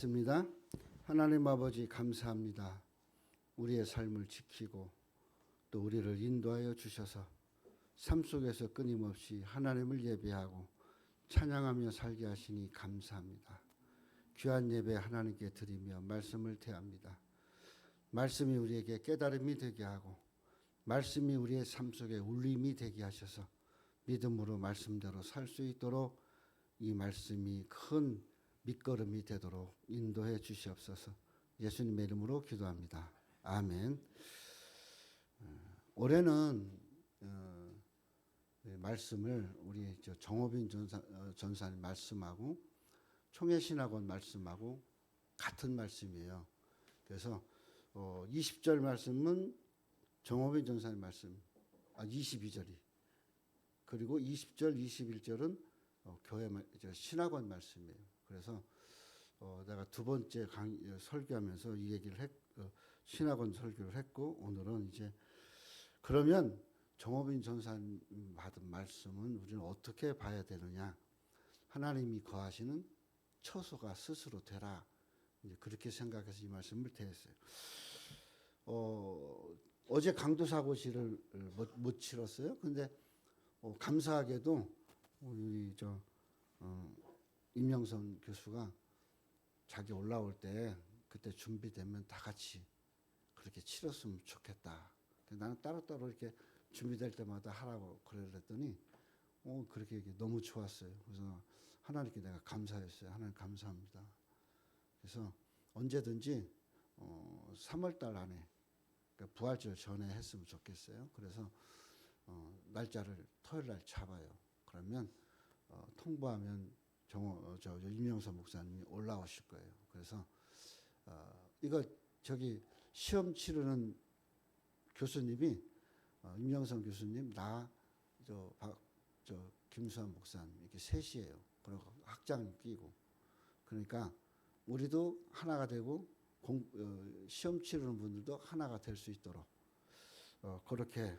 습니다. 하나님 아버지 감사합니다. 우리의 삶을 지키고 또 우리를 인도하여 주셔서 삶 속에서 끊임없이 하나님을 예배하고 찬양하며 살게 하시니 감사합니다. 귀한 예배 하나님께 드리며 말씀을 대합니다. 말씀이 우리에게 깨달음이 되게 하고 말씀이 우리의 삶 속에 울림이 되게 하셔서 믿음으로 말씀대로 살 수 있도록 이 말씀이 큰 밑거름이 되도록 인도해 주시옵소서. 예수님의 이름으로 기도합니다. 아멘. 올해는 말씀을 우리 정호빈 전사님 말씀하고 총회신학원 말씀하고 같은 말씀이에요. 그래서 20절 말씀은 정호빈 전사님 말씀, 22절이 그리고 20절, 21절은 교회 신학원 말씀이에요. 그래서 내가 두 번째 설교하면서 이 얘기를 신학원 설교를 했고, 오늘은 이제 그러면 정호빈 전사님 받은 말씀은 우리는 어떻게 봐야 되느냐? 하나님이 거하시는 처소가 스스로 되라. 이제 그렇게 생각해서 이 말씀을 대했어요. 어제 강도사고시를 못 치렀어요. 근데 감사하게도 우리 임영선 교수가 자기 올라올 때 그때 준비되면 다 같이 그렇게 치렀으면 좋겠다. 나는 따로따로 이렇게 준비될 때마다 하라고 그랬더니 그렇게 얘기 너무 좋았어요. 그래서 하나님께 내가 감사했어요. 하나님 감사합니다. 그래서 언제든지 3월달 안에 그러니까 부활절 전에 했으면 좋겠어요. 그래서 날짜를 토요일날 잡아요. 그러면 통보하면 임영선 목사님이 올라오실 거예요. 그래서 이거 시험 치르는 교수님이 임영선 교수님, 김수환 목사님 이렇게 셋이에요. 그리고 학장님 끼고 그러니까 우리도 하나가 되고 시험 치르는 분들도 하나가 될 수 있도록 그렇게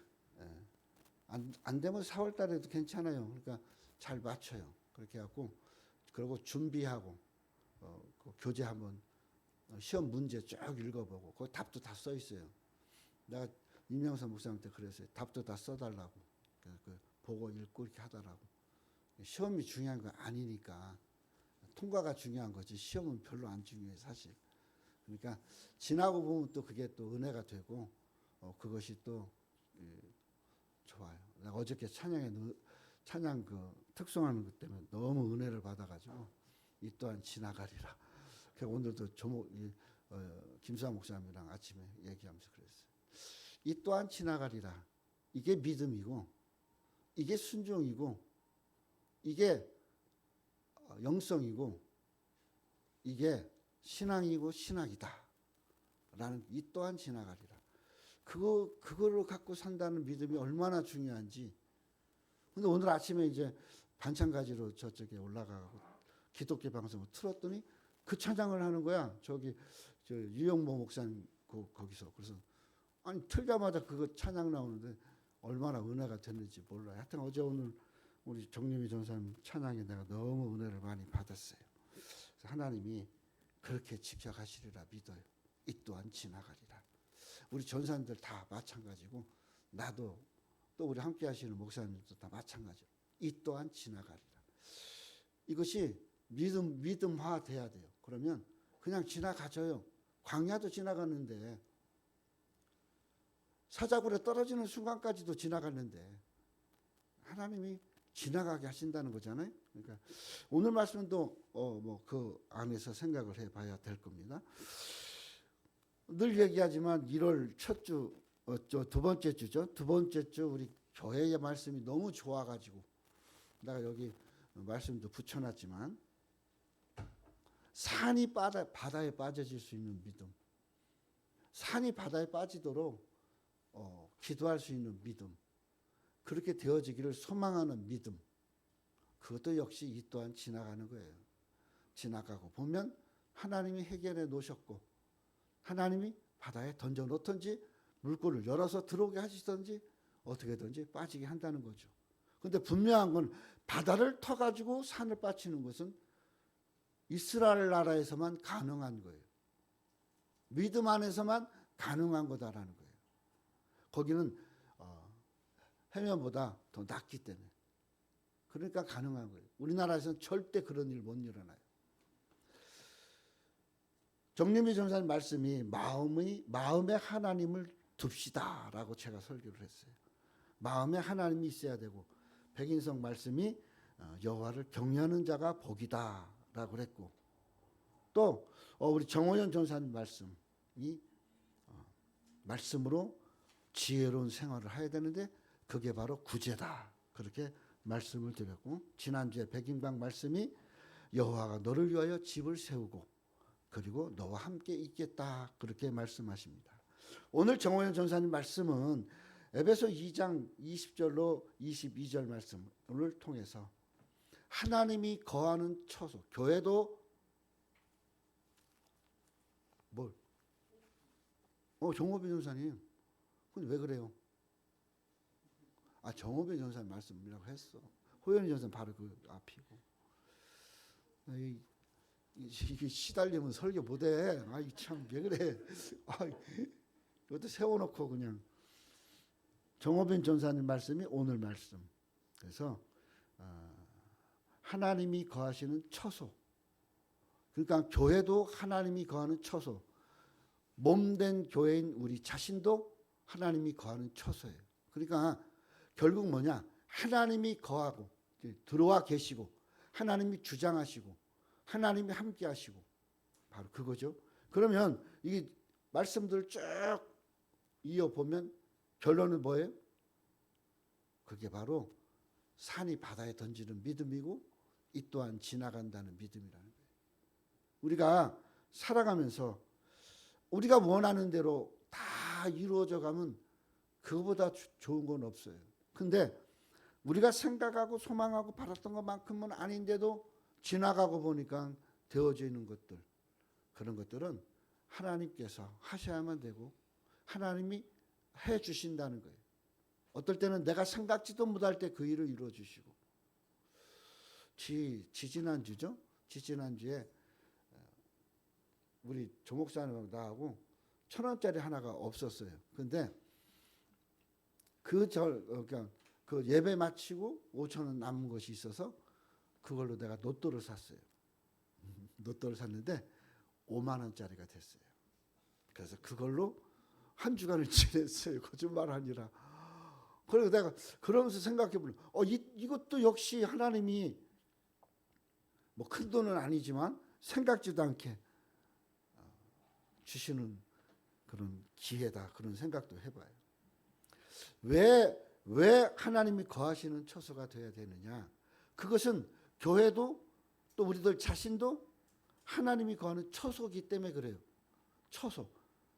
안 되면 4월 달에도 괜찮아요. 그러니까 잘 맞춰요. 그렇게 해갖고 그리고 준비하고 그 교재 한번 시험 문제 쭉 읽어보고 그 답도 다 써 있어요. 내가 임명선 목사님한테 그랬어요. 답도 다 써달라고. 그 보고 읽고 이렇게 하더라고. 시험이 중요한 거 아니니까 통과가 중요한 거지 시험은 별로 안 중요해 사실. 그러니까 지나고 보면 또 그게 또 은혜가 되고 그것이 또 좋아요. 내가 어저께 찬양 특송하는 것 때문에 너무 은혜를 받아가지고 이 또한 지나가리라. 오늘도 김수환 목사님이랑 아침에 얘기하면서 그랬어요. 이 또한 지나가리라. 이게 믿음이고 이게 순종이고 이게 영성이고 이게 신앙이고 신학이다. 라는 이 또한 지나가리라. 그거를 갖고 산다는 믿음이 얼마나 중요한지. 근데 오늘 아침에 이제 반찬 가지러 저쪽에 올라가고 기독교 방송을 틀었더니 그 찬양을 하는 거야. 유영모 목사님 거기서. 그래서 아니 틀자마자 그거 찬양 나오는데 얼마나 은혜가 됐는지 몰라요. 하여튼 어제 오늘 우리 정림이 전사님 찬양에 내가 너무 은혜를 많이 받았어요. 그래서 하나님이 그렇게 지켜가시리라 믿어요. 이 또한 지나가리라. 우리 전사님들 다 마찬가지고 나도 또 우리 함께 하시는 목사님들도 다 마찬가지로 이 또한 지나가리라. 이것이 믿음화 돼야 돼요. 그러면 그냥 지나가져요. 광야도 지나갔는데 사자굴에 떨어지는 순간까지도 지나갔는데 하나님이 지나가게 하신다는 거잖아요. 그러니까 오늘 말씀도 그 안에서 생각을 해봐야 될 겁니다. 늘 얘기하지만 1월 첫 주, 두 번째 주죠. 두 번째 주 우리 교회의 말씀이 너무 좋아가지고 내가 여기 말씀도 붙여놨지만 산이 바다에 빠져질 수 있는 믿음, 산이 바다에 빠지도록 기도할 수 있는 믿음, 그렇게 되어지기를 소망하는 믿음, 그것도 역시 이 또한 지나가는 거예요. 지나가고 보면 하나님이 해결해 놓으셨고 하나님이 바다에 던져 놓든지 물꼬를 열어서 들어오게 하시든지 어떻게든지 빠지게 한다는 거죠. 그런데 분명한 건 바다를 터가지고 산을 빠치는 것은 이스라엘 나라에서만 가능한 거예요. 믿음 안에서만 가능한 거다라는 거예요. 거기는 해면보다 더 낮기 때문에. 그러니까 가능한 거예요. 우리나라에서는 절대 그런 일 못 일어나요. 정림희 전사님 말씀이 마음에 하나님을 둡시다라고 제가 설교를 했어요. 마음에 하나님이 있어야 되고, 백인성 말씀이 여호와를 경외하는 자가 복이다라고 그랬고, 또 우리 정호연 전사님 말씀이 말씀으로 지혜로운 생활을 해야 되는데 그게 바로 구제다, 그렇게 말씀을 드렸고, 지난주에 백인방 말씀이 여호와가 너를 위하여 집을 세우고 그리고 너와 함께 있겠다, 그렇게 말씀하십니다. 오늘 정호연 전사님 말씀은 에베소 2장 20절로 22절 말씀을 통해서 하나님이 거하는 처소, 교회도 뭘? 정호빈 전사님, 근데 왜 그래요? 정호빈 전사님 말씀이라고 했어. 호연이 전사님 바로 그 앞이고. 이게 시달리면 설교 못해. 참 왜 그래? 이것도 세워놓고 그냥. 정호빈 전사님 말씀이 오늘 말씀. 그래서 하나님이 거하시는 처소. 그러니까 교회도 하나님이 거하는 처소. 몸된 교회인 우리 자신도 하나님이 거하는 처소예요. 그러니까 결국 뭐냐? 하나님이 거하고 들어와 계시고, 하나님이 주장하시고, 하나님이 함께 하시고, 바로 그거죠. 그러면 이 말씀들을 쭉 이어보면 결론은 뭐예요? 그게 바로 산이 바다에 던지는 믿음이고, 이 또한 지나간다는 믿음이라는 거예요. 우리가 살아가면서 우리가 원하는 대로 다 이루어져 가면 그거보다 좋은 건 없어요. 근데 우리가 생각하고 소망하고 바랐던 것만큼은 아닌데도 지나가고 보니까 되어져 있는 것들, 그런 것들은 하나님께서 하셔야만 되고 하나님이 해 주신다는 거예요. 어떨 때는 내가 생각지도 못할 때 그 일을 이루어 주시고. 지지난주죠? 지지난주에 우리 조 목사님하고 나하고 1,000원짜리 하나가 없었어요. 근데 그 예배 마치고 5,000원 남은 것이 있어서 그걸로 내가 로또를 샀어요. 로또를 샀는데 5만 원짜리가 됐어요. 그래서 그걸로 한 주간을 지냈어요. 거짓말 아니라. 그래서 내가 그러면서 생각해 보면 이것도 역시 하나님이 뭐 큰 돈은 아니지만 생각지도 않게 주시는 그런 기회다, 그런 생각도 해봐요. 왜 하나님이 거하시는 처소가 되어야 되느냐? 그것은 교회도 또 우리들 자신도 하나님이 거하는 처소이기 때문에 그래요. 처소,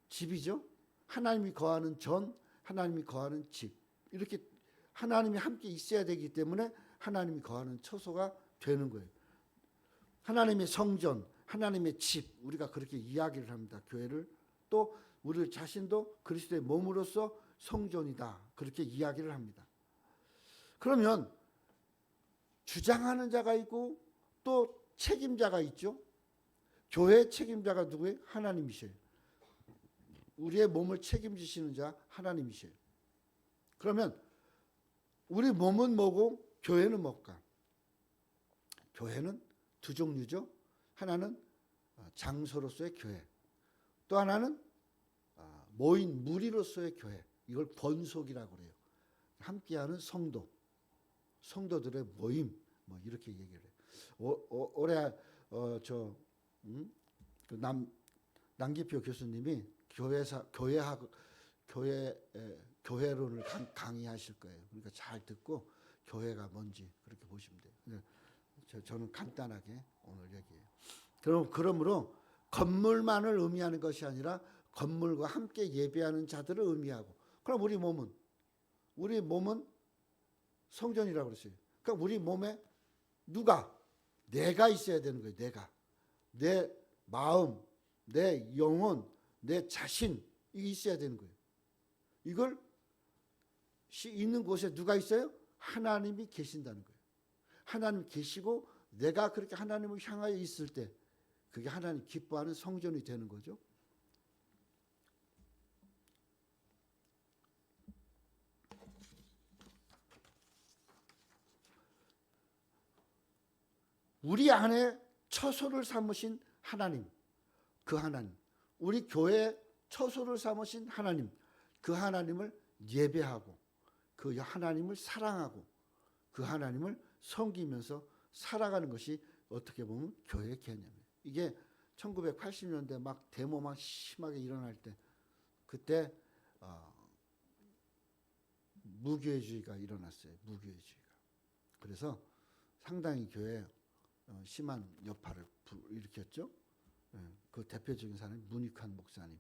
집이죠. 하나님이 거하는 전, 하나님이 거하는 집, 이렇게 하나님이 함께 있어야 되기 때문에 하나님이 거하는 처소가 되는 거예요. 하나님의 성전, 하나님의 집, 우리가 그렇게 이야기를 합니다. 교회를. 또 우리 자신도 그리스도의 몸으로서 성전이다, 그렇게 이야기를 합니다. 그러면 주장하는 자가 있고 또 책임자가 있죠. 교회의 책임자가 누구예요? 하나님이셔요. 우리의 몸을 책임지시는 자 하나님이셔요. 그러면 우리 몸은 뭐고 교회는 뭘까? 교회는 두 종류죠. 하나는 장소로서의 교회, 또 하나는 모인 무리로서의 교회. 이걸 번속이라고 그래요. 함께하는 성도들의 모임, 뭐 이렇게 얘기를 해요. 올해 남기표 교수님이 교회론을 강의하실 거예요. 그러니까 잘 듣고 교회가 뭔지 그렇게 보시면 돼요. 저는 간단하게 오늘 얘기해요. 그러므로 건물만을 의미하는 것이 아니라 건물과 함께 예배하는 자들을 의미하고, 그럼 우리 몸은 성전이라고 그랬어요. 그러니까 우리 몸에 내가 있어야 되는 거예요. 내 마음, 내 영혼, 내 자신, 이게 있어야 되는 거예요. 이걸 있는 곳에 누가 있어요? 하나님이 계신다는 거예요. 하나님 계시고 내가 그렇게 하나님을 향하여 있을 때 그게 하나님 기뻐하는 성전이 되는 거죠. 우리 안에 처소를 삼으신 하나님, 그 하나님, 우리 교회 처소를 삼으신 하나님, 그 하나님을 예배하고 그 하나님을 사랑하고 그 하나님을 섬기면서 살아가는 것이 어떻게 보면 교회의 개념이에요. 이게 1980년대 막 데모 막 심하게 일어날 때 그때 무교회주의가 일어났어요. 무교회주의가. 그래서 상당히 교회에 심한 여파를 일으켰죠. 그 대표적인 사람이 문익환 목사님.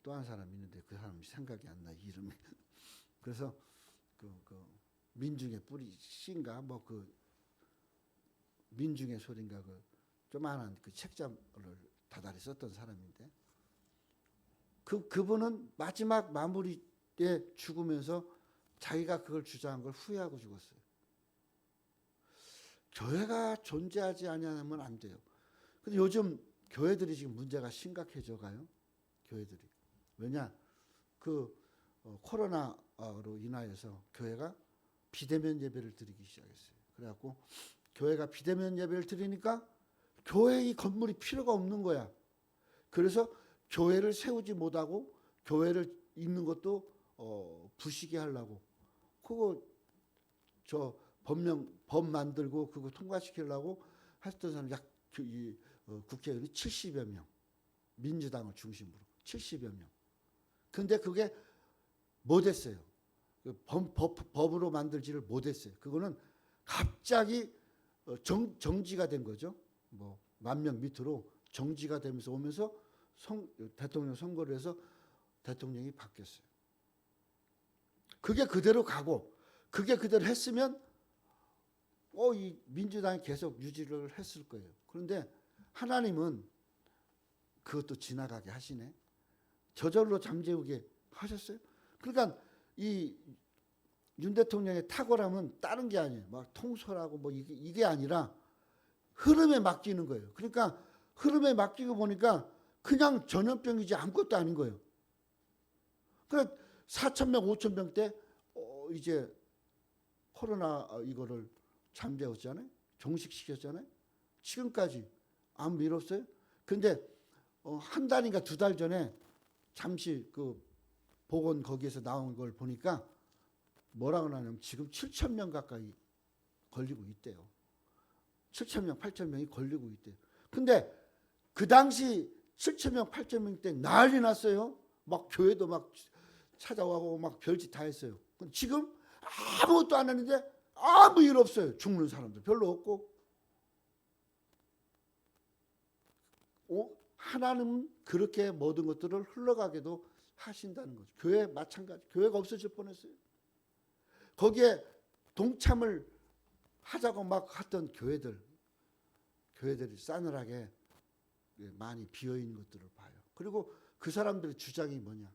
또 한 사람 있는데 그 사람이 생각이 안 나, 이름이. 그래서 그 민중의 뿌리 씨인가 뭐 그 민중의 소리인가 그 조만한 그 책자를 다달이 썼던 사람인데 그분은 마지막 마무리에 죽으면서 자기가 그걸 주장한 걸 후회하고 죽었어요. 교회가 존재하지 아니하면 안 돼요. 근데 요즘 교회들이 지금 문제가 심각해져 가요. 교회들이. 왜냐? 코로나로 인하여서 교회가 비대면 예배를 드리기 시작했어요. 그래갖고 교회가 비대면 예배를 드리니까 교회 이 건물이 필요가 없는 거야. 그래서 교회를 세우지 못하고 교회를 있는 것도 부시게 하려고 그거 법 만들고 그거 통과시키려고 했던 사람 국회의원이 70여 명, 민주당을 중심으로 70여 명. 근데 그게 못했어요. 법으로 만들지를 못했어요. 그거는 갑자기 정지가 된 거죠. 뭐 10,000명 밑으로 정지가 되면서 오면서 대통령 선거를 해서 대통령이 바뀌었어요. 그게 그대로 가고 그게 그대로 했으면 이 민주당이 계속 유지를 했을 거예요. 그런데 하나님은 그것도 지나가게 하시네. 저절로 잠재우게 하셨어요. 그러니까 이 윤 대통령의 탁월함은 다른 게 아니에요. 막 통솔하고 뭐 이게 아니라 흐름에 맡기는 거예요. 그러니까 흐름에 맡기고 보니까 그냥 전염병이지 아무것도 아닌 거예요. 그러니까 4,000명, 5,000명 때 이제 코로나 이거를 잠재웠잖아요. 종식시켰잖아요. 지금까지 아무 일 없어요. 근데 한 달인가 2달 전에 잠시 그 보건 거기에서 나온 걸 보니까 뭐라고 하냐면 지금 7,000명 가까이 걸리고 있대요. 7,000명, 8,000명이 걸리고 있대요. 근데 그 당시 7,000명, 8,000명 때 난리 났어요. 막 교회도 막 찾아와고 막 별짓 다 했어요. 지금 아무것도 안 했는데 아무 일 없어요. 죽는 사람들 별로 없고. 하나님은 그렇게 모든 것들을 흘러가게도 하신다는 거죠. 교회 마찬가지. 교회가 없어질 뻔했어요. 거기에 동참을 하자고 막 했던 교회들이 싸늘하게 많이 비어있는 것들을 봐요. 그리고 그 사람들의 주장이 뭐냐.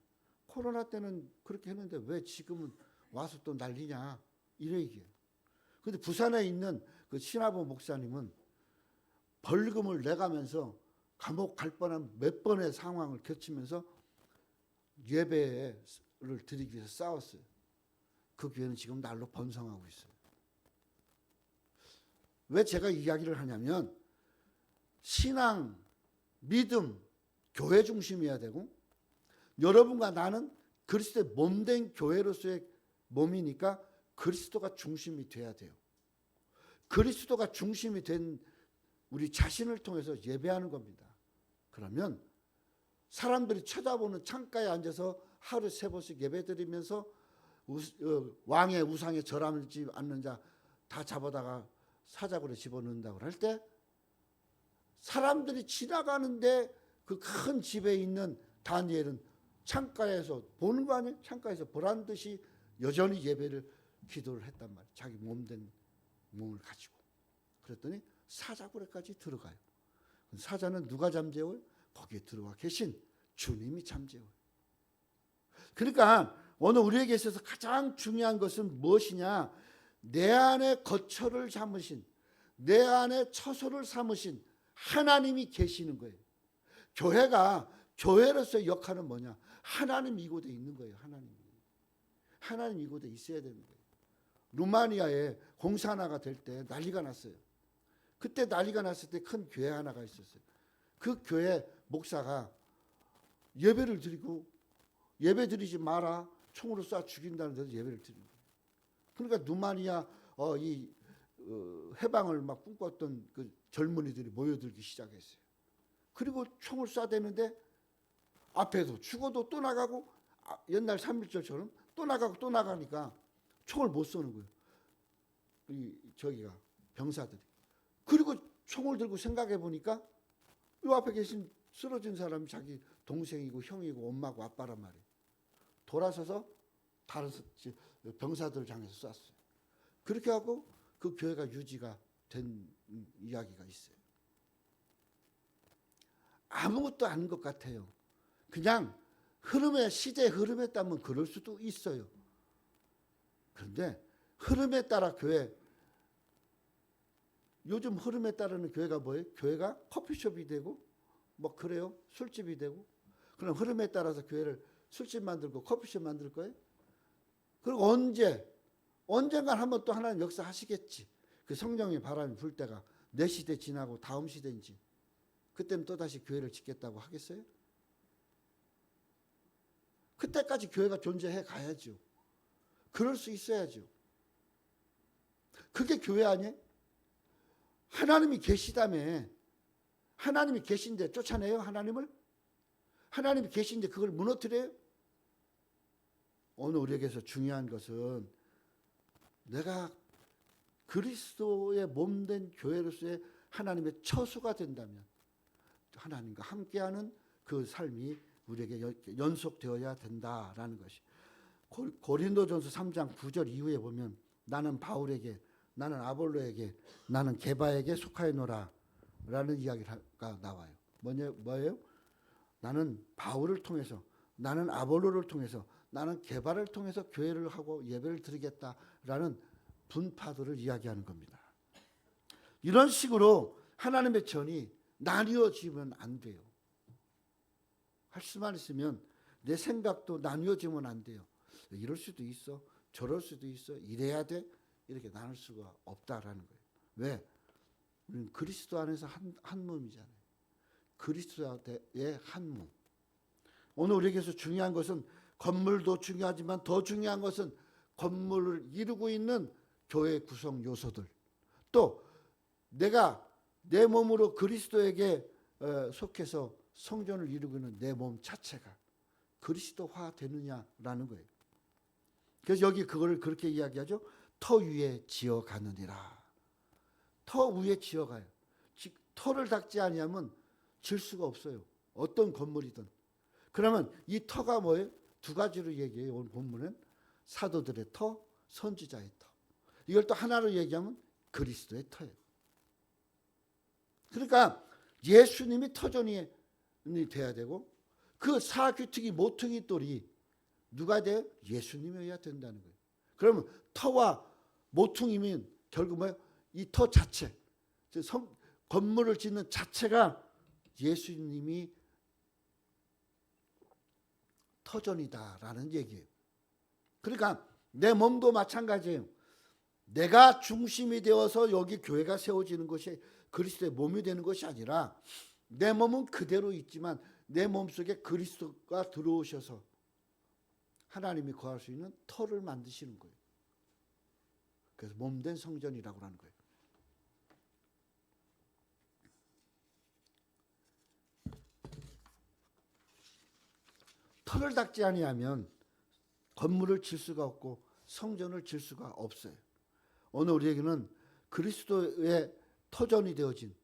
코로나 때는 그렇게 했는데 왜 지금은 와서 또 난리냐. 이런 얘기예요. 그런데 부산에 있는 그 신하보 목사님은 벌금을 내가면서 감옥 갈 뻔한 몇 번의 상황을 겪으면서 예배를 드리기 위해서 싸웠어요. 그 교회는 지금 날로 번성하고 있어요. 왜 제가 이야기를 하냐면 신앙, 믿음, 교회 중심이어야 되고 여러분과 나는 그리스도의 몸된 교회로서의 몸이니까 그리스도가 중심이 돼야 돼요. 그리스도가 중심이 된 우리 자신을 통해서 예배하는 겁니다. 그러면 사람들이 쳐다보는 창가에 앉아서 하루 3번씩 예배드리면서 왕의 우상에 절하지 않는 자 다 잡아다가 사자굴에 집어넣는다고 할 때 사람들이 지나가는데 그 큰 집에 있는 다니엘은 창가에서 보는 거 아니에요? 창가에서 보란 듯이 여전히 예배를 기도를 했단 말이에요. 자기 몸된 몸을 가지고. 그랬더니 사자굴에까지 들어가요. 사자는 누가 잠재워요? 거기에 들어와 계신 주님이 잠재워요. 그러니까 오늘 우리에게 있어서 가장 중요한 것은 무엇이냐? 내 안에 거처를 삼으신, 내 안에 처소를 삼으신 하나님이 계시는 거예요. 교회가 교회로서의 역할은 뭐냐? 하나님 이곳에 있는 거예요. 하나님 이곳에 있어야 되는 거예요. 루마니아에 공사 하나가 될 때 난리가 났어요. 그때 난리가 났을 때 큰 교회 하나가 있었어요. 그 교회 목사가 예배를 드리고 예배 드리지 마라, 총으로 쏴 죽인다는 데서 예배를 드린 거예요. 그러니까 루마니아 해방을 막 꿈꿨던 그 젊은이들이 모여들기 시작했어요. 그리고 총을 쏴대는데 앞에서 죽어도 또 나가고, 옛날 3.1절처럼 또 나가고 또 나가니까 총을 못 쏘는 거예요. 저기가 병사들이. 그리고 총을 들고 생각해 보니까 이 앞에 계신 쓰러진 사람이 자기 동생이고 형이고 엄마고 아빠란 말이에요. 돌아서서 다른 병사들을 향해서 쐈어요. 그렇게 하고 그 교회가 유지가 된 이야기가 있어요. 아무것도 아닌 것 같아요. 그냥 시대 흐름에 따르면 그럴 수도 있어요. 그런데 흐름에 따라 요즘 흐름에 따르는 교회가 뭐예요? 교회가 커피숍이 되고 뭐 그래요. 술집이 되고. 그럼 흐름에 따라서 교회를 술집 만들고 커피숍 만들 거예요? 그리고 언젠간 한번 또 하나님 역사하시겠지. 그 성령의 바람이 불 때가 내 시대 지나고 다음 시대인지 그때는 또다시 교회를 짓겠다고 하겠어요? 그때까지 교회가 존재해 가야죠. 그럴 수 있어야죠. 그게 교회 아니에요? 하나님이 계시다며. 하나님이 계신데 쫓아내요? 하나님이 계신데 그걸 무너뜨려요? 오늘 우리에게서 중요한 것은 내가 그리스도의 몸된 교회로서의 하나님의 처수가 된다면 하나님과 함께하는 그 삶이 우리에게 연속되어야 된다라는 것이. 고린도전서 3장 9절 이후에 보면 나는 바울에게, 나는 아볼로에게, 나는 게바에게 속하였노라 라는 이야기가 나와요. 뭐예요? 나는 바울을 통해서, 나는 아볼로를 통해서, 나는 게바를 통해서 교회를 하고 예배를 드리겠다라는 분파들을 이야기하는 겁니다. 이런 식으로 하나님의 전이 나뉘어지면 안 돼요. 할 수만 있으면 내 생각도 나뉘어지면 안 돼요. 이럴 수도 있어, 저럴 수도 있어, 이래야 돼, 이렇게 나눌 수가 없다라는 거예요. 왜? 우리는 그리스도 안에서 한 몸이잖아요. 그리스도의 한 몸. 오늘 우리에게서 중요한 것은 건물도 중요하지만 더 중요한 것은 건물을 이루고 있는 교회 구성 요소들, 또 내가 내 몸으로 그리스도에게 속해서 성전을 이루고 있는 내 몸 자체가 그리스도화 되느냐라는 거예요. 그래서 여기 그거를 그렇게 이야기하죠. 터 위에 지어가느니라. 터 위에 지어가요. 터를 닦지 아니하면 질 수가 없어요. 어떤 건물이든. 그러면 이 터가 뭐예요? 두 가지로 얘기해요. 오늘 본문은 사도들의 터, 선지자의 터. 이걸 또 하나로 얘기하면 그리스도의 터예요. 그러니까 예수님이 터전이 돼야 되고 그 사귀특이 모퉁이 돌이 누가 돼요? 예수님이어야 된다는 거예요. 그러면 터와 모퉁이면 결국 뭐예요? 이 터 자체, 건물을 짓는 자체가 예수님이 터전이다라는 얘기예요. 그러니까 내 몸도 마찬가지예요. 내가 중심이 되어서 여기 교회가 세워지는 것이 그리스도의 몸이 되는 것이 아니라 내 몸은 그대로 있지만 내 몸속에 그리스도가 들어오셔서 하나님이 거할 수 있는 터를 만드시는 거예요. 그래서 몸된 성전이라고 하는 거예요. 터를 닦지 아니하면 건물을 질 수가 없고 성전을 질 수가 없어요. 오늘 우리에게는 그리스도의 터전이 되어진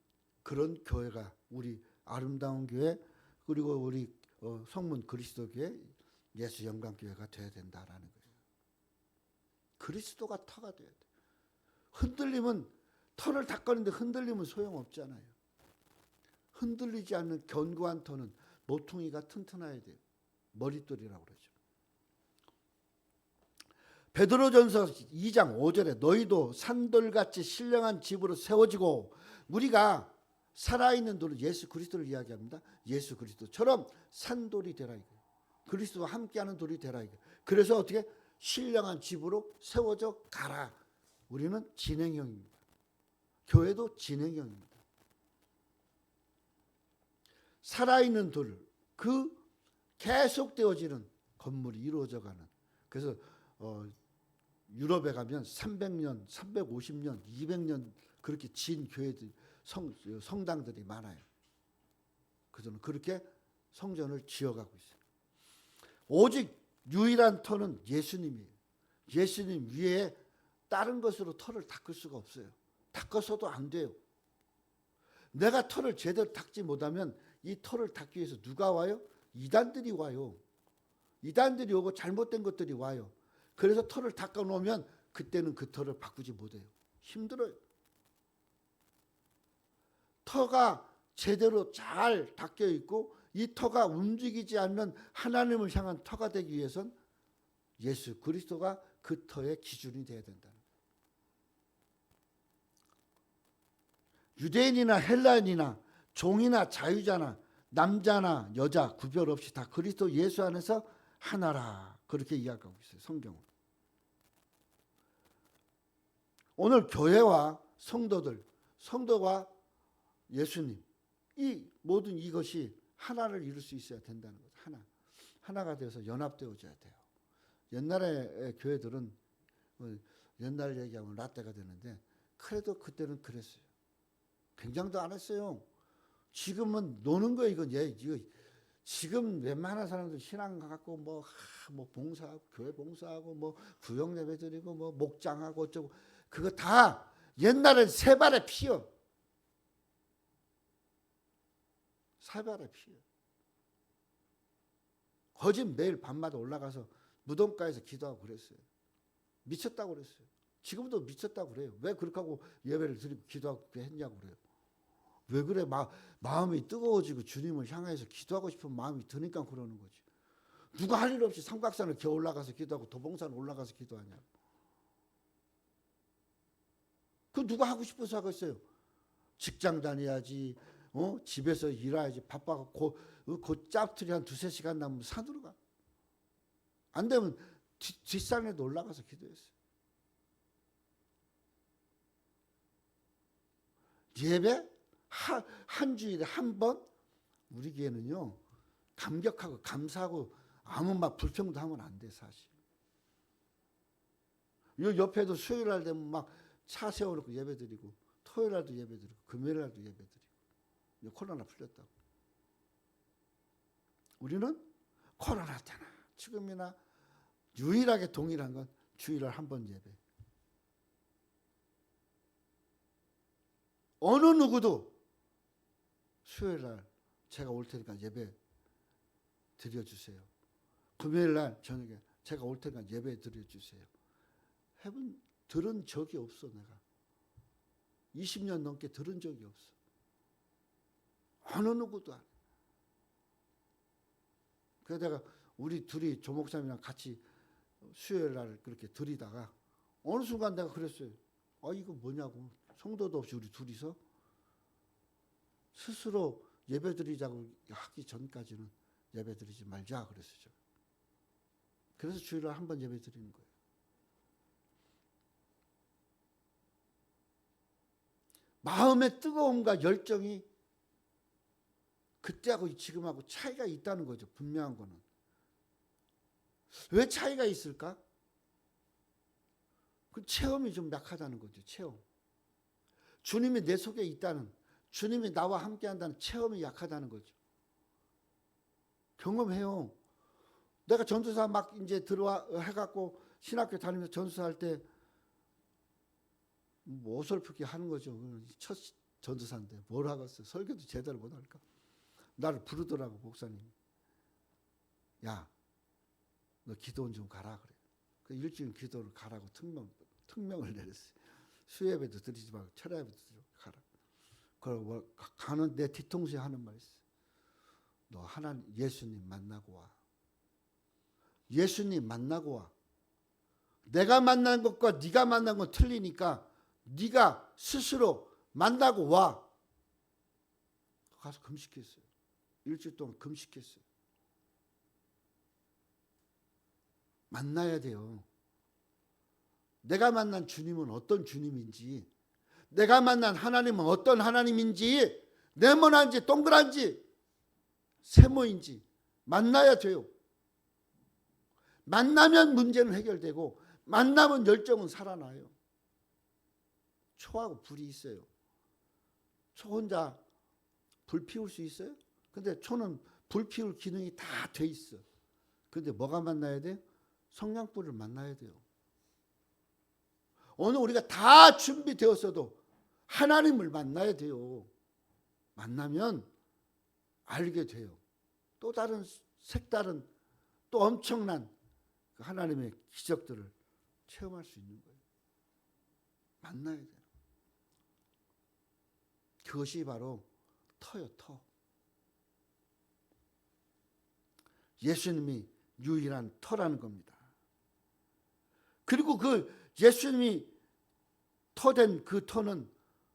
그런 교회가 우리 아름다운 교회 그리고 우리 성문 그리스도교회 예수 영광교회가 되어야 된다라는 거예요. 그리스도가 터가 돼야 돼. 흔들리면 터를 닦았는데 흔들리면 소용없잖아요. 흔들리지 않는 견고한 터는 모퉁이가 튼튼해야 돼요. 머릿돌이라고 그러죠. 베드로전서 2장 5절에 너희도 산돌같이 신령한 집으로 세워지고 우리가 살아있는 돌은 예수 그리스도를 이야기합니다. 예수 그리스도처럼 산돌이 되라 이거예요. 그리스도와 함께하는 돌이 되라 이거예요. 그래서 어떻게 신령한 집으로 세워져 가라. 우리는 진행형입니다. 교회도 진행형입니다. 살아있는 돌, 그 계속되어지는 건물이 이루어져가는. 그래서 유럽에 가면 300년, 350년, 200년 그렇게 진 교회들, 성당들이 많아요. 그들은 그렇게 성전을 지어가고 있어요. 오직 유일한 터는 예수님이에요. 예수님 위에 다른 것으로 터를 닦을 수가 없어요. 닦아서도 안 돼요. 내가 터를 제대로 닦지 못하면 이 터를 닦기 위해서 누가 와요? 이단들이 와요. 이단들이 오고 잘못된 것들이 와요. 그래서 터를 닦아 놓으면 그때는 그 터를 바꾸지 못해요. 힘들어요. 터가 제대로 잘 닦여 있고 이 터가 움직이지 않는 하나님을 향한 터가 되기 위해선 예수 그리스도가 그 터의 기준이 되어야 된다는 거예요. 유대인이나 헬라인이나 종이나 자유자나 남자나 여자 구별 없이 다 그리스도 예수 안에서 하나라. 그렇게 이야기하고 있어요. 성경은. 오늘 교회와 성도들, 성도와 예수님, 이 모든 이것이 하나를 이룰 수 있어야 된다는 거죠. 하나가 되어서 연합되어져야 돼요. 옛날의 교회들은 옛날 얘기하면 라떼가 되는데 그래도 그때는 그랬어요. 굉장도 안 했어요. 지금은 노는 거예요. 이거 지금 웬만한 사람들 신앙 갖고 뭐 봉사하고 교회 봉사하고 뭐 구역 예배 드리고 뭐 목장하고 어쩌고 그거 다 옛날엔 세 발의 피요. 세 발의 피요. 거짓 매일 밤마다 올라가서 무덤가에서 기도하고 그랬어요. 미쳤다고 그랬어요. 지금도 미쳤다고 그래요. 왜 그렇게 하고 예배를 드리고 기도하고 했냐고 그래요. 왜 그래? 마음이 뜨거워지고 주님을 향해서 기도하고 싶은 마음이 드니까 그러는 거지. 누가 할 일 없이 삼각산을 겨 올라가서 기도하고 도봉산 올라가서 기도하냐. 그 누가 하고 싶어서 하겠어요. 직장 다녀야지. 집에서 일해야지. 바빠갖고 그 짭틀이 한 2-3시간 남으면 산으로 가. 안 되면 뒷산에도 올라가서 기도했어요. 예배 한 주일에 한 번 우리 교회는요 감격하고 감사하고 아무 막 불평도 하면 안 돼 사실. 요 옆에도 수요일 날 되면 막 차 세워놓고 예배드리고 토요일 날도 예배드리고 금요일 날도 예배드리고 코로나 풀렸다고. 우리는 코로나 때나 지금이나 유일하게 동일한 건 주일날 한 번 예배. 어느 누구도 수요일날 제가 올 테니까 예배 드려주세요. 금요일날 저녁에 제가 올 테니까 예배 드려주세요. 들은 적이 없어. 내가 20년 넘게 들은 적이 없어. 어느 누구도 안 해. 그래서 내가 우리 둘이 조 목사님이랑 같이 수요일날 그렇게 드리다가 어느 순간 내가 그랬어요. 이거 뭐냐고. 성도도 없이 우리 둘이서 스스로 예배드리자고 하기 전까지는 예배드리지 말자 그랬어요. 그래서 주일날 한 번 예배드리는 거예요. 마음의 뜨거움과 열정이 그때하고 지금하고 차이가 있다는 거죠. 분명한 거는. 왜 차이가 있을까? 그 체험이 좀 약하다는 거죠. 체험. 주님이 내 속에 있다는, 주님이 나와 함께 한다는 체험이 약하다는 거죠. 경험해요. 내가 전도사 막 이제 들어와 해갖고 신학교 다니면서 전도사 할 때 뭐 어설프게 하는 거죠. 첫 전도사인데 뭘 하겠어요. 설교도 제대로 못 할까. 나를 부르더라고 목사님. 야, 너 기도원 좀 가라 그래. 그 일주일 기도를 가라고 특명을 내렸어요. 수예배도 드리지 말고 철야배도 드리고 가라. 그러고 가는 내 뒤통수에 하는 말이 있어요. 너 하나님 예수님 만나고 와. 예수님 만나고 와. 내가 만난 것과 네가 만난 건 틀리니까 네가 스스로 만나고 와. 가서 금식했어요. 일주일 동안 금식했어요. 만나야 돼요. 내가 만난 주님은 어떤 주님인지, 내가 만난 하나님은 어떤 하나님인지, 네모난지 동그란지 세모인지 만나야 돼요. 만나면 문제는 해결되고 만나면 열정은 살아나요. 초하고 불이 있어요. 초 혼자 불 피울 수 있어요? 근데 초는 불 피울 기능이 다 돼 있어. 근데 뭐가 만나야 돼? 성냥불을 만나야 돼요. 오늘 우리가 다 준비되었어도 하나님을 만나야 돼요. 만나면 알게 돼요. 또 다른 색다른 또 엄청난 하나님의 기적들을 체험할 수 있는 거예요. 만나야 돼요. 그것이 바로 터요, 터. 예수님이 유일한 터라는 겁니다. 그리고 그 예수님이 터된 그 터는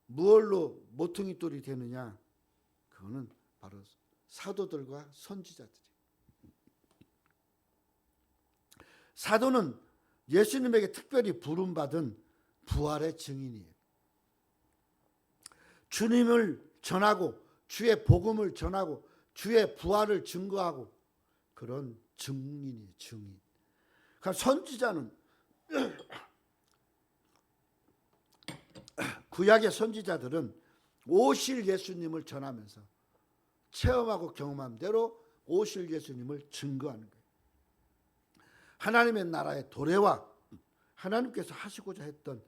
무엇로 모퉁이돌이 되느냐? 그거는 바로 사도들과 선지자들이에요. 사도는 예수님에게 특별히 부름받은 부활의 증인이에요. 주님을 전하고 주의 복음을 전하고 주의 부활을 증거하고 그런 증인이에요. 증인. 그러니까 선지자는 구약의 선지자들은 오실 예수님을 전하면서 체험하고 경험한 대로 오실 예수님을 증거하는 거예요. 하나님의 나라의 도래와 하나님께서 하시고자 했던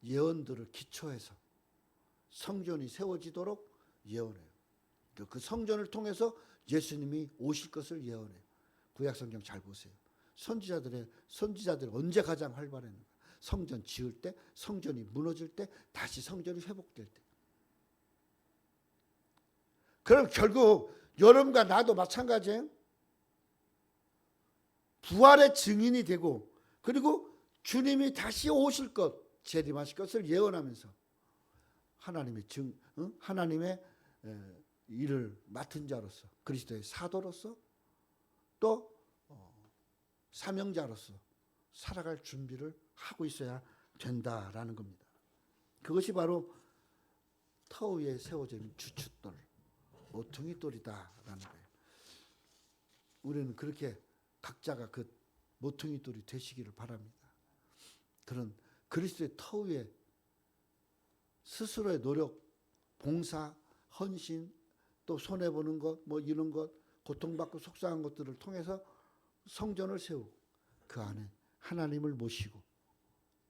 예언들을 기초해서 성전이 세워지도록 예언해요. 그 성전을 통해서 예수님이 오실 것을 예언해요. 구약 성경 잘 보세요. 선지자들이 언제 가장 활발했는가? 성전 지을 때, 성전이 무너질 때, 다시 성전이 회복될 때. 그럼 결국 여러분과 나도 마찬가지예요. 부활의 증인이 되고 그리고 주님이 다시 오실 것, 재림하실 것을 예언하면서 하나님의 일을 맡은 자로서 그리스도의 사도로서 또 사명자로서 살아갈 준비를 하고 있어야 된다라는 겁니다. 그것이 바로 터 위에 세워진 주춧돌, 모퉁이돌이다라는 거예요. 우리는 그렇게 각자가 그 모퉁이돌이 되시기를 바랍니다. 그런 그리스도의 터 위에 스스로의 노력, 봉사, 헌신, 또 손해보는 것, 뭐 이런 것, 고통받고 속상한 것들을 통해서 성전을 세우고 그 안에 하나님을 모시고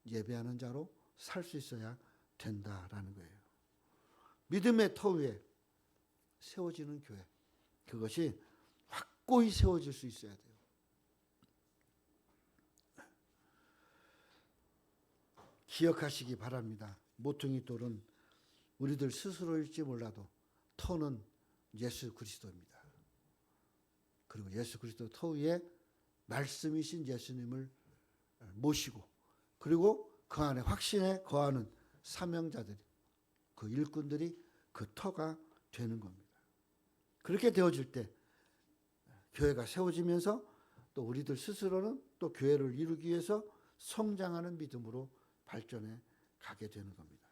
예배하는 자로 살 수 있어야 된다라는 거예요. 믿음의 터 위에 세워지는 교회, 그것이 확고히 세워질 수 있어야 돼요. 기억하시기 바랍니다. 모퉁이돌은 우리들 스스로일지 몰라도 터는 예수 그리스도입니다. 그리고 예수 그리스도 터 위에 말씀이신 예수님을 모시고 그리고 그 안에 확신에 거하는 사명자들이 그 일꾼들이 그 터가 되는 겁니다. 그렇게 되어질 때 교회가 세워지면서 또 우리들 스스로는 또 교회를 이루기 위해서 성장하는 믿음으로 발전해 가게 되는 겁니다.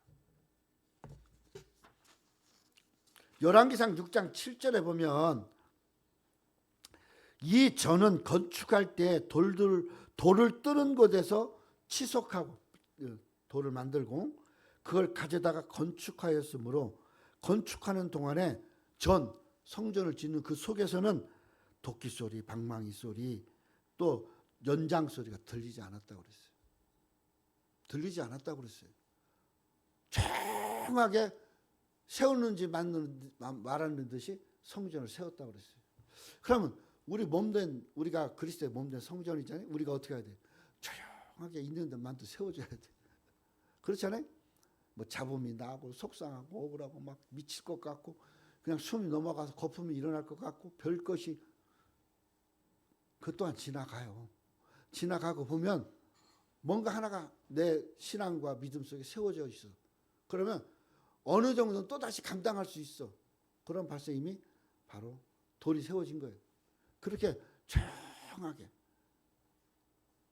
열왕기상 6장 7절에 보면 이 전은 건축할 때 돌을 뜨는 곳에서 치석하고 돌을 만들고 그걸 가져다가 건축하였으므로 건축하는 동안에 성전을 짓는 그 속에서는 도끼 소리, 방망이 소리, 또 연장 소리가 들리지 않았다고 그랬어요. 들리지 않았다고 그랬어요. 조용하게 세우는지 말하는 듯이 성전을 세웠다고 그랬어요. 그러면 우리가 그리스도의 몸된 성전이잖아요. 우리가 어떻게 해야 돼요? 조용하게 있는 데만도 세워줘야 돼. 그렇잖아요. 뭐 잡음이 나고 속상하고 억울하고 막 미칠 것 같고 그냥 숨이 넘어가서 거품이 일어날 것 같고 별 것이 그 또한 지나가요. 지나가고 보면 뭔가 하나가 내 신앙과 믿음 속에 세워져 있어. 그러면 어느 정도는 또다시 감당할 수 있어. 그럼 벌써 이미 바로 돌이 세워진 거예요. 그렇게 조용하게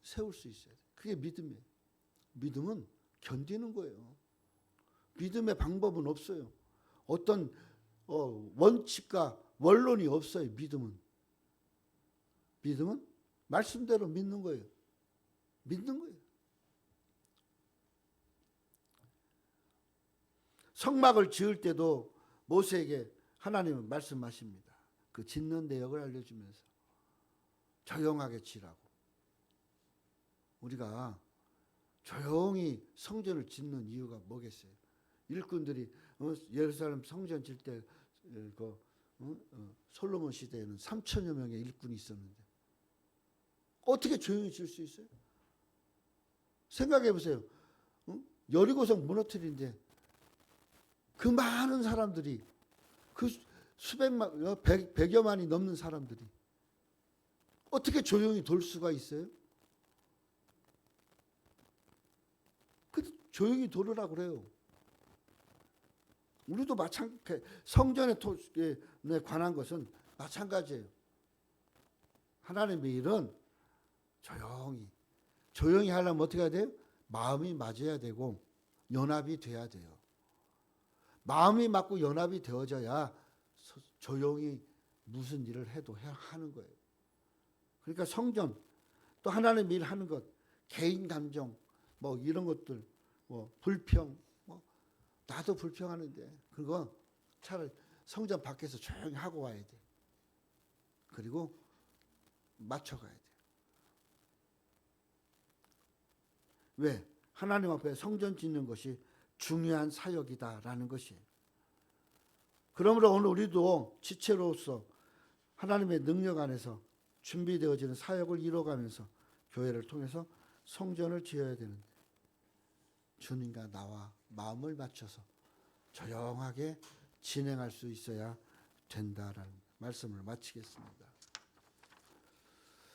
세울 수 있어야 돼. 그게 믿음이에요. 믿음은 견디는 거예요. 믿음의 방법은 없어요. 어떤 원칙과 원론이 없어요. 믿음은 말씀대로 믿는 거예요. 믿는 거예요. 성막을 지을 때도 모세에게 하나님은 말씀하십니다. 그 짓는 내역을 알려주면서 조용하게 지라고. 우리가 조용히 성전을 짓는 이유가 뭐겠어요? 일꾼들이 예루살렘 성전 질 때 솔로몬 시대에는 3천여 명의 일꾼이 있었는데 어떻게 조용히 질 수 있어요? 생각해 보세요. 여리고성 무너뜨린데 그 많은 사람들이 그 수백만, 백여만이 넘는 사람들이 어떻게 조용히 돌 수가 있어요? 조용히 돌으라 그래요. 우리도 마찬가지. 성전에 관한 것은 마찬가지예요. 하나님의 일은 조용히 하려면 어떻게 해야 돼요? 마음이 맞아야 되고 연합이 돼야 돼요. 마음이 맞고 연합이 되어져야 조용히 무슨 일을 해도 하는 거예요. 그러니까 성전, 또 하나님의 일 하는 것, 개인 감정, 뭐 이런 것들, 뭐 불평, 뭐 나도 불평하는데 그거 차라리 성전 밖에서 조용히 하고 와야 돼. 그리고 맞춰가야 돼. 왜? 하나님 앞에 성전 짓는 것이 중요한 사역이다라는 것이에요. 그러므로 오늘 우리도 지체로서 하나님의 능력 안에서 준비되어지는 사역을 이뤄가면서 교회를 통해서 성전을 지어야 되는데 주님과 나와 마음을 맞춰서 조용하게 진행할 수 있어야 된다라는 말씀을 마치겠습니다.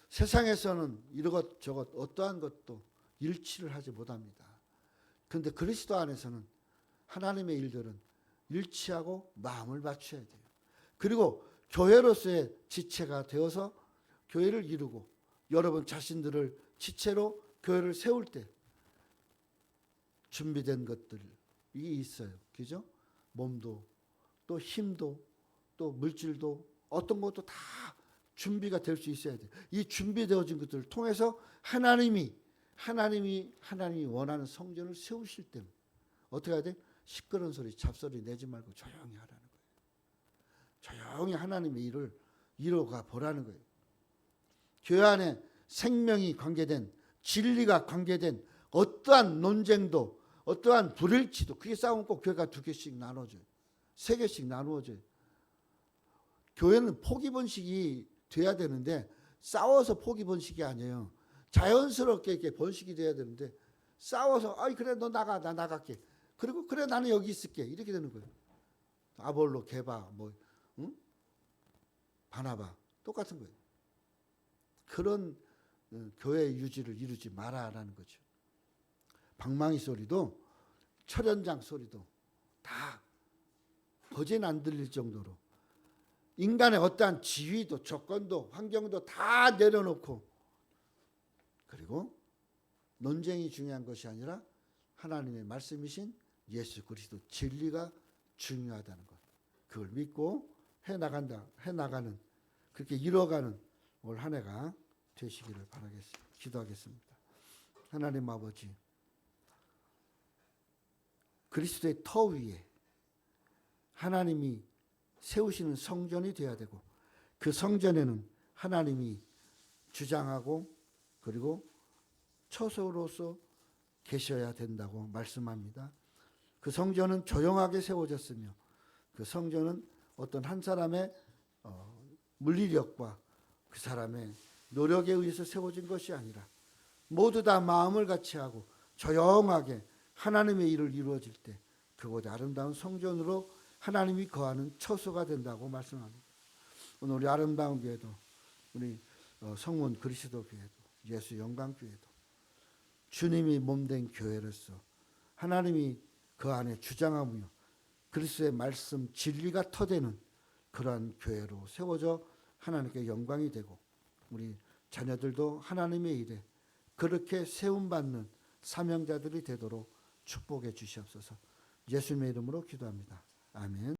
세상에서는 이것 저것 어떠한 것도 일치를 하지 못합니다. 그런데 그리스도 안에서는 하나님의 일들은 일치하고 마음을 맞춰야 돼요. 그리고 교회로서의 지체가 되어서 교회를 이루고 여러분 자신들을 지체로 교회를 세울 때 준비된 것들이 있어요. 그죠? 몸도 또 힘도 또 물질도 어떤 것도 다 준비가 될 수 있어야 돼요. 이 준비되어진 것들을 통해서 하나님이 원하는 성전을 세우실 때는 어떻게 해야 돼? 시끄러운 소리, 잡소리 내지 말고 조용히 하라는 거예요. 조용히 하나님의 일을 이루어가 보라는 거예요. 교회 안에 생명이 관계된, 진리가 관계된 어떠한 논쟁도 어떠한 불일치도, 그게 싸우면 꼭 교회가 2개씩 나눠져요. 3개씩 나누어져요. 교회는 포기번식이 돼야 되는데 싸워서 포기번식이 아니에요. 자연스럽게 이렇게 번식이 돼야 되는데 싸워서 그래 너 나가, 나 나갈게. 그리고 그래 나는 여기 있을게. 이렇게 되는 거예요. 아볼로, 게바, 바나바 똑같은 거예요. 그런 교회 유지를 이루지 마라라는 거죠. 방망이 소리도 철연장 소리도 다 거진 안 들릴 정도로 인간의 어떠한 지위도 조건도 환경도 다 내려놓고 그리고 논쟁이 중요한 것이 아니라 하나님의 말씀이신 예수 그리스도 진리가 중요하다는 것. 그걸 믿고 해나가는 그렇게 이뤄가는 올 한 해가 되시기를 바라겠습니다. 기도하겠습니다. 하나님 아버지, 그리스도의 터 위에 하나님이 세우시는 성전이 되어야 되고 그 성전에는 하나님이 주장하고 그리고 처소로서 계셔야 된다고 말씀합니다. 그 성전은 조용하게 세워졌으며 그 성전은 어떤 한 사람의 물리력과 그 사람의 노력에 의해서 세워진 것이 아니라 모두 다 마음을 같이 하고 조용하게 하나님의 일을 이루어질 때 그곳 아름다운 성전으로 하나님이 거하는 처소가 된다고 말씀합니다. 오늘 우리 아름다운 교회도 우리 성문 그리스도 교회도 예수 영광교회도 주님이 몸된 교회로서 하나님이 그 안에 주장하며 그리스도의 말씀 진리가 터대는 그러한 교회로 세워져 하나님께 영광이 되고 우리 자녀들도 하나님의 일에 그렇게 세움받는 사명자들이 되도록 축복해 주시옵소서. 예수님의 이름으로 기도합니다. 아멘.